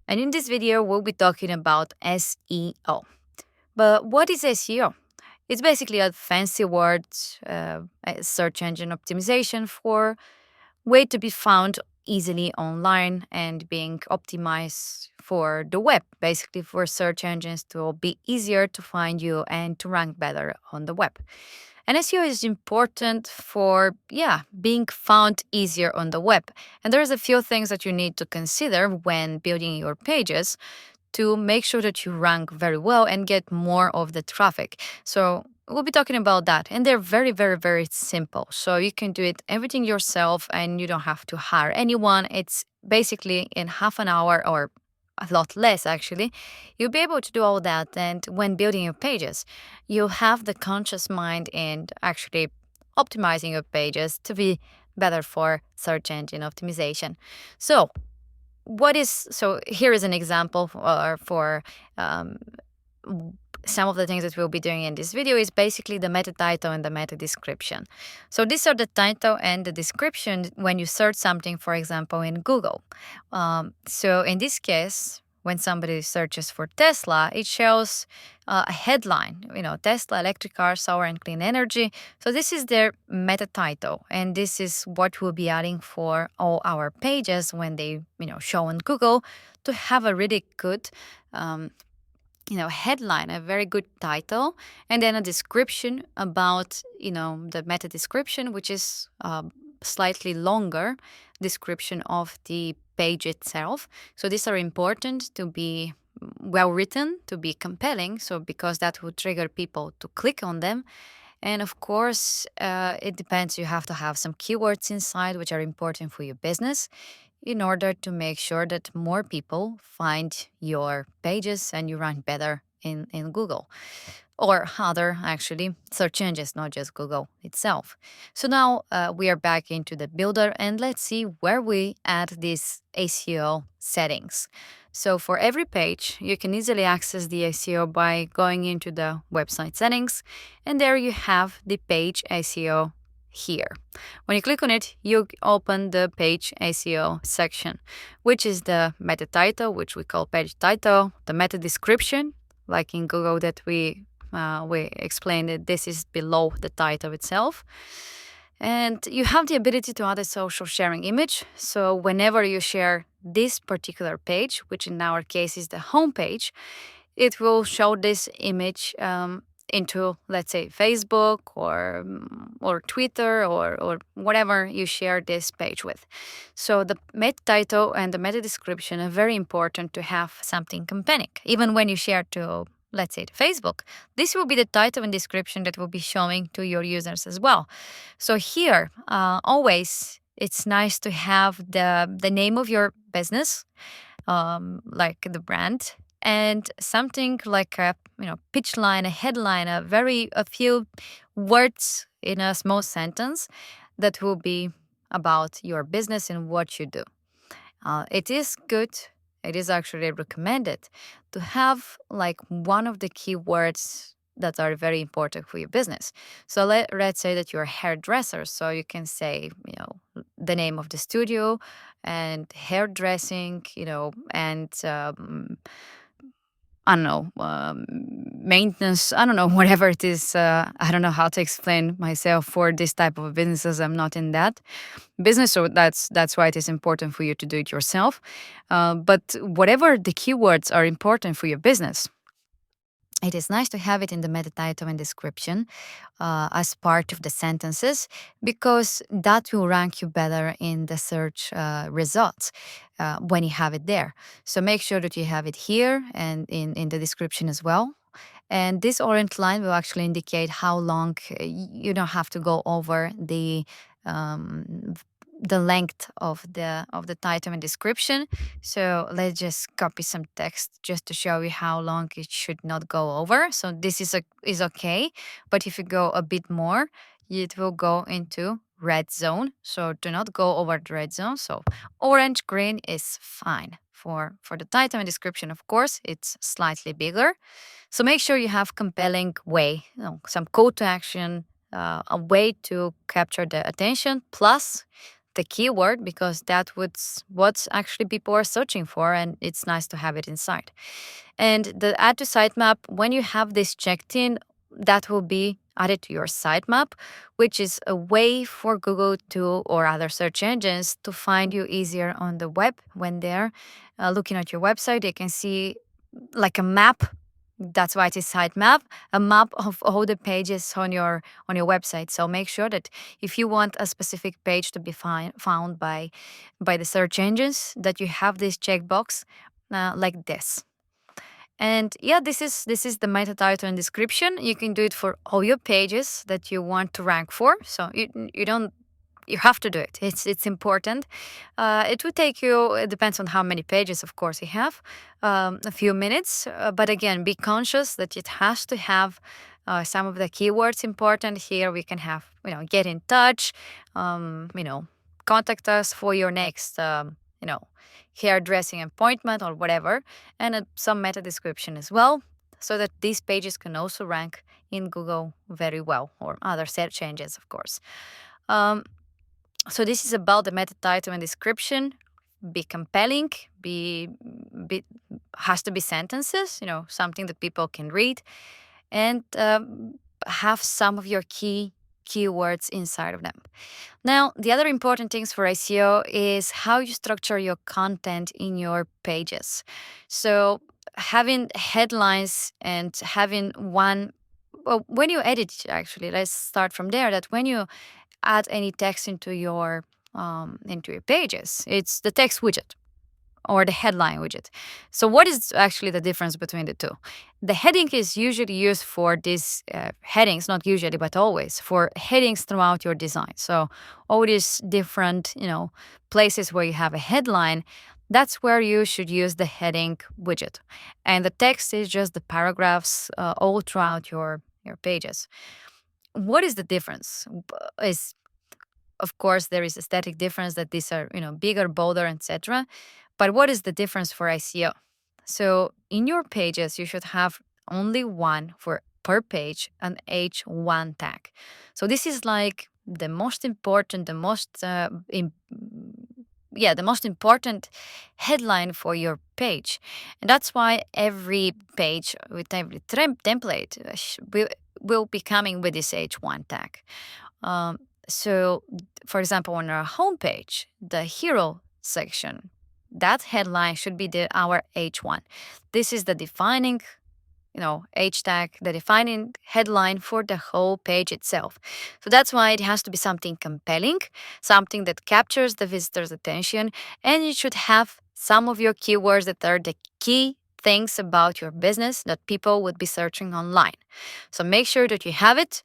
And in this video, we'll be talking about SEO. But what is SEO? It's basically a fancy word, search engine optimization for way to be found easily online and being optimized for the web, basically for search engines to be easier to find you and to rank better on the web. And SEO is important for, being found easier on the web. And there's a few things that you need to consider when building your pages to make sure that you rank very well and get more of the traffic. So we'll be talking about that. And they're very, very, very simple. So you can do it everything yourself and you don't have to hire anyone. It's basically in half an hour or a lot less actually, you'll be able to do all that. And when building your pages, you'll have the conscious mind in actually optimizing your pages to be better for search engine optimization. So here is an example for some of the things that we'll be doing in this video is basically the meta title and the meta description. So these are the title and the description when you search something, for example, in Google. So in this case, when somebody searches for Tesla, it shows a headline, Tesla, electric car, solar and clean energy. So this is their meta title. And this is what we'll be adding for all our pages when they, show on Google to have a really good, headline, a very good title, and then a description about, the meta description, which is slightly longer description of the page itself. So these are important to be well written, to be compelling. So because that will trigger people to click on them. And of course, it depends. You have to have some keywords inside, which are important for your business in order to make sure that more people find your pages and you rank better in Google or other actually search engines, not just Google itself. So now we are back into the builder and let's see where we add these SEO settings. So for every page, you can easily access the SEO by going into the website settings, and there you have the page SEO here. When you click on it, you open the page SEO section, which is the meta title, which we call page title, the meta description, like in Google that we explained that this is below the title itself. And you have the ability to add a social sharing image. So whenever you share this particular page, which in our case is the home page, it will show this image into, let's say, Facebook or Twitter or whatever you share this page with. So the meta title and the meta description are very important to have something compelling. Even when you share to, let's say, to Facebook, this will be the title and description that will be showing to your users as well. So here, always, it's nice to have the name of your business, like the brand, and something like a pitch line, a headline, a few words in a small sentence that will be about your business and what you do. It is good. It is actually recommended to have like one of the keywords that are very important for your business. So let's say that you're a hairdresser. So you can say, the name of the studio and hairdressing, and I don't know, maintenance, I don't know, whatever it is. I don't know how to explain myself for this type of businesses. I'm not in that business, so that's why it is important for you to do it yourself. But whatever the keywords are important for your business, it is nice to have it in the meta title and description as part of the sentences, because that will rank you better in the search results when you have it there. So make sure that you have it here and in the description as well. And this orange line will actually indicate how long you don't have to go over the length of the title and description. So let's just copy some text just to show you how long it should not go over. So this is okay, but if you go a bit more, it will go into red zone. So do not go over the red zone. So orange, green is fine. For the title and description, of course, it's slightly bigger. So make sure you have compelling way, some call to action, a way to capture the attention, plus the keyword, because what's actually people are searching for, and it's nice to have it inside. And the add to sitemap, when you have this checked in, that will be added to your sitemap, which is a way for Google to, or other search engines, to find you easier on the web. When they're looking at your website, they can see like a map. That's why it is sitemap, a map of all the pages on your website. So make sure that if you want a specific page to be found by the search engines, that you have this checkbox like this. And yeah, this is the meta title and description. You can do it for all your pages that you want to rank for. So you have to do it. It's important. It will take you. It depends on how many pages, of course, you have. A few minutes. But again, be conscious that it has to have some of the keywords important. Here we can have get in touch. Contact us for your next hairdressing appointment or whatever, and some meta description as well, so that these pages can also rank in Google very well, or other search engines, of course. So this is about the meta title and description. Be compelling, has to be sentences, something that people can read, and have some of your keywords inside of them. Now, the other important things for SEO is how you structure your content in your pages. So having headlines and having when you edit, actually, let's start from there, that when you add any text into your pages, it's the text widget or the headline widget. So what is actually the difference between the two? The heading is usually used for these headings, not usually, but always, for headings throughout your design. So all these different, places where you have a headline, that's where you should use the heading widget. And the text is just the paragraphs all throughout your pages. What is the difference? Of course, there is aesthetic difference, that these are, bigger, bolder, etc. But what is the difference for SEO? So in your pages, you should have only one for per page, an H1 tag. So this is like the most important, the most important headline for your page. And that's why every page with every template will be coming with this H1 tag. So, for example, on our homepage, the hero section, that headline should be our H1. This is the defining, H tag, the defining headline for the whole page itself. So that's why it has to be something compelling, something that captures the visitor's attention, and you should have some of your keywords that are the key things about your business that people would be searching online. So make sure that you have it.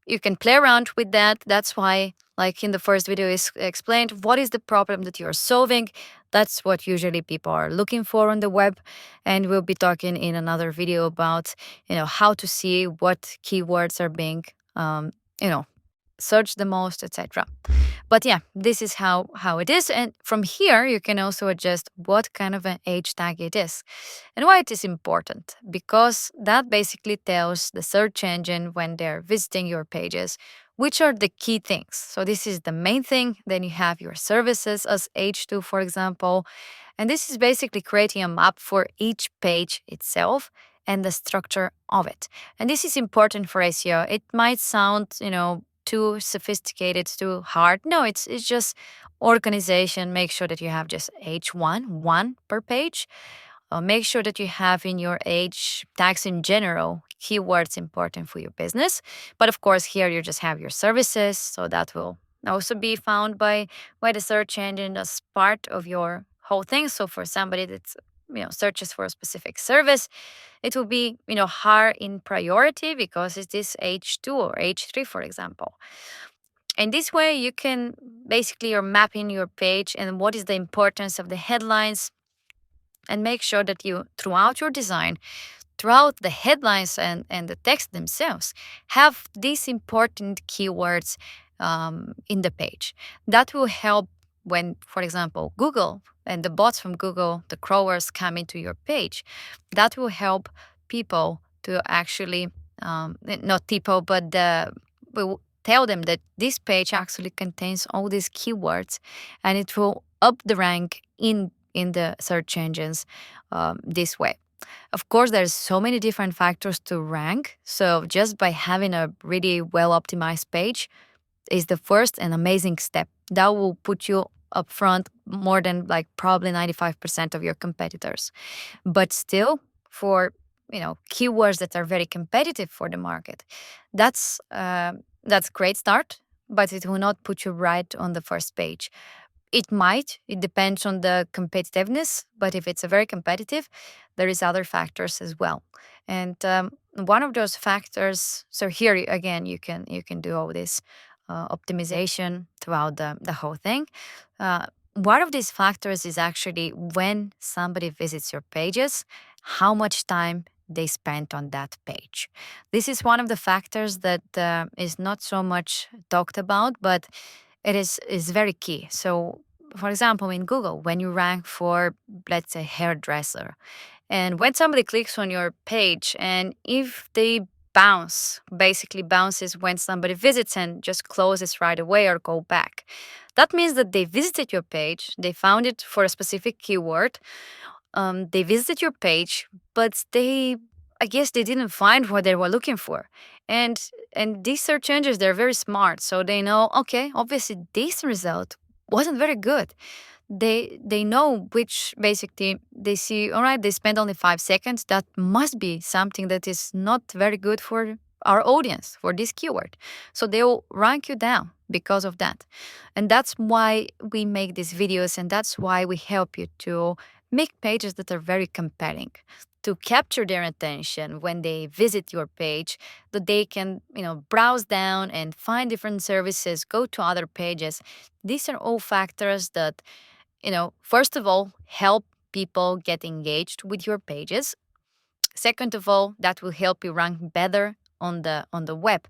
You can play around with that. That's why, like in the first video is explained, what is the problem that you're solving. That's what usually people are looking for on the web. And we'll be talking in another video about, how to see what keywords are being, searched the most, etc. But yeah, this is how it is. And from here, you can also adjust what kind of an H tag it is. And why it is important? Because that basically tells the search engine when they're visiting your pages, which are the key things. So this is the main thing. Then you have your services as H2, for example. And this is basically creating a map for each page itself and the structure of it. And this is important for SEO. It might sound, too sophisticated, too hard. No, it's just organization. Make sure that you have just one per page. Make sure that you have in your H tags in general keywords important for your business. But of course, here you just have your services, so that will also be found by the search engine as part of your whole thing. So for somebody that's searches for a specific service, it will be higher in priority because it's this H2 or H3, for example. And this way you can basically, you're mapping your page and what is the importance of the headlines, and make sure that you, throughout your design, throughout the headlines and the text themselves, have these important keywords in the page. That will help when, for example, Google and the bots from Google, the crawlers, come into your page. That will help people to actually, not people, but will tell them that this page actually contains all these keywords, and it will up the rank in the search engines this way. Of course, there's so many different factors to rank. So just by having a really well optimized page is the first and amazing step. That will put you up front more than like probably 95% of your competitors. But still, for keywords that are very competitive for the market, that's great start, but it will not put you right on the first page. It might. It depends on the competitiveness, but if it's a very competitive, there is other factors as well. And one of those factors. So here again, you can do all this optimization throughout the whole thing. One of these factors is actually when somebody visits your pages, how much time they spent on that page. This is one of the factors that is not so much talked about, but it is very key. So, for example, in Google, when you rank for, let's say, hairdresser, and when somebody clicks on your page, and if they basically bounces when somebody visits and just closes right away or go back, that means that they visited your page, they found it for a specific keyword, they visited your page, but I guess they didn't find what they were looking for. And these search engines, they're very smart, so they know, okay, obviously this result wasn't very good. They know which, basically they see, all right, they spent only 5 seconds. That must be something that is not very good for our audience for this keyword. So they will rank you down because of that. And that's why we make these videos, and that's why we help you to make pages that are very compelling, to capture their attention when they visit your page, that they can, browse down and find different services, go to other pages. These are all factors that, first of all, help people get engaged with your pages. Second of all, that will help you rank better on the web,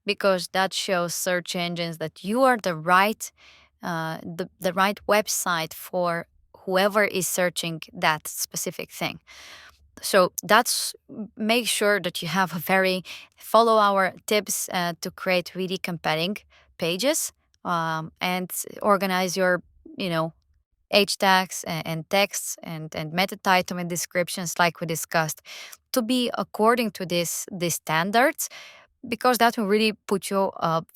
because that shows search engines that you are the right website for whoever is searching that specific thing. So that's make sure that you have follow our tips to create really compelling pages, and organize your H tags and texts and meta title and descriptions like we discussed to be according to these standards, because that will really put you up,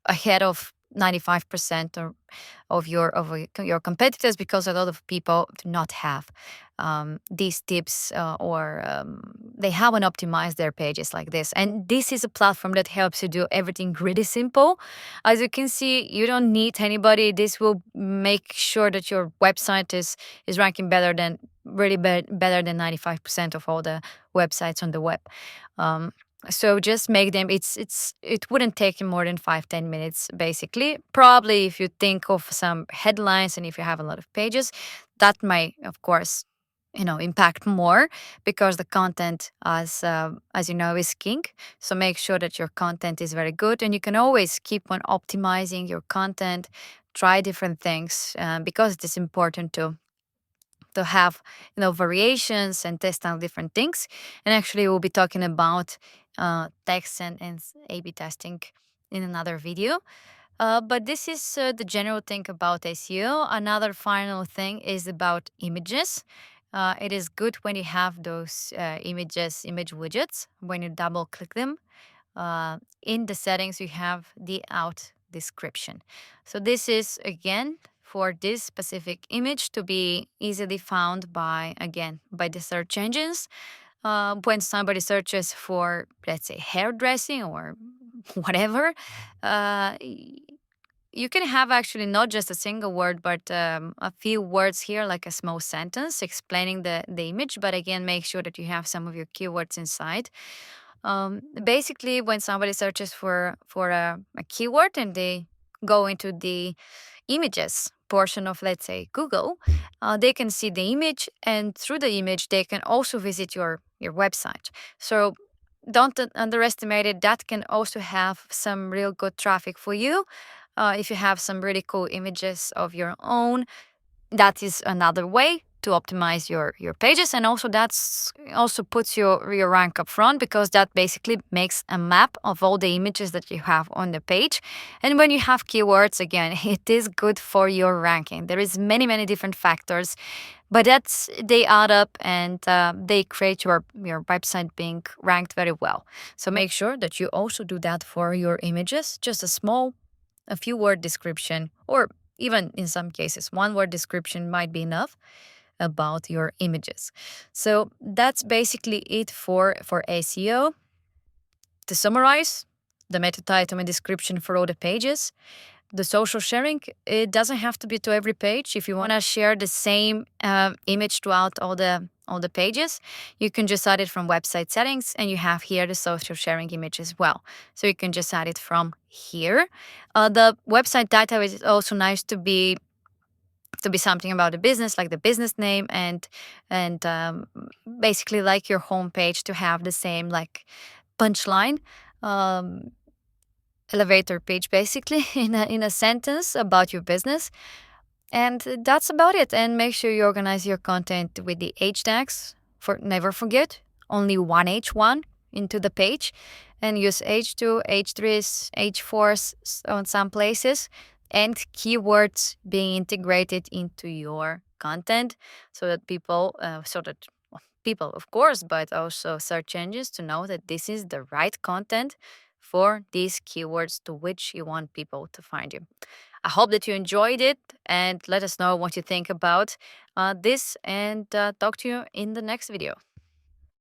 ahead of 95% of your competitors, because a lot of people do not have these tips, or they haven't optimized their pages like this. And this is a platform that helps you do everything really simple. As you can see, you don't need anybody. This will make sure that your website is ranking better than better than 95% of all the websites on the web. So just make them. It wouldn't take you more than 5-10 minutes, basically. Probably if you think of some headlines and if you have a lot of pages, that might, of course, impact more, because the content, as you know, is king. So make sure that your content is very good, and you can always keep on optimizing your content. Try different things, because it is important to have variations and test out different things. And actually, we'll be talking about text and A/B testing in another video. But this is the general thing about SEO. Another final thing is about images. It is good when you have those image widgets. When you double click them, in the settings, you have the out description. So this is, again, for this specific image to be easily found by the search engines. When somebody searches for, let's say, hairdressing or whatever, you can have actually not just a single word, but a few words here, like a small sentence explaining the image. But again, make sure that you have some of your keywords inside. Basically, when somebody searches for a keyword and they go into the images portion of, let's say, Google, they can see the image, and through the image, they can also visit your website. So don't underestimate it. That can also have some real good traffic for you. If you have some really cool images of your own, that is another way to optimize your pages, and also that's also puts your rank up front, because that basically makes a map of all the images that you have on the page. And when you have keywords, again, it is good for your ranking. There is many different factors, but they add up, and they create your website being ranked very well. So make sure that you also do that for your images. Just a few word description, or even in some cases, one word description might be enough about your images. So that's basically it for SEO. To summarize, the meta title and description for all the pages. The social sharing, it doesn't have to be to every page. If you want to share the same image throughout all the pages, you can just add it from website settings, and you have here the social sharing image as well. So you can just add it from here. The website title is also nice to be something about the business, like the business name, and basically like your homepage to have the same like punchline. Elevator page basically in a sentence about your business. And that's about it. And make sure you organize your content with the H tags. Never forget, only one H1 into the page, and use H2, H3s, H4s on some places, and keywords being integrated into your content, so that people, of course, but also search engines, to know that this is the right content for these keywords to which you want people to find you. I hope that you enjoyed it, and let us know what you think about this, and talk to you in the next video.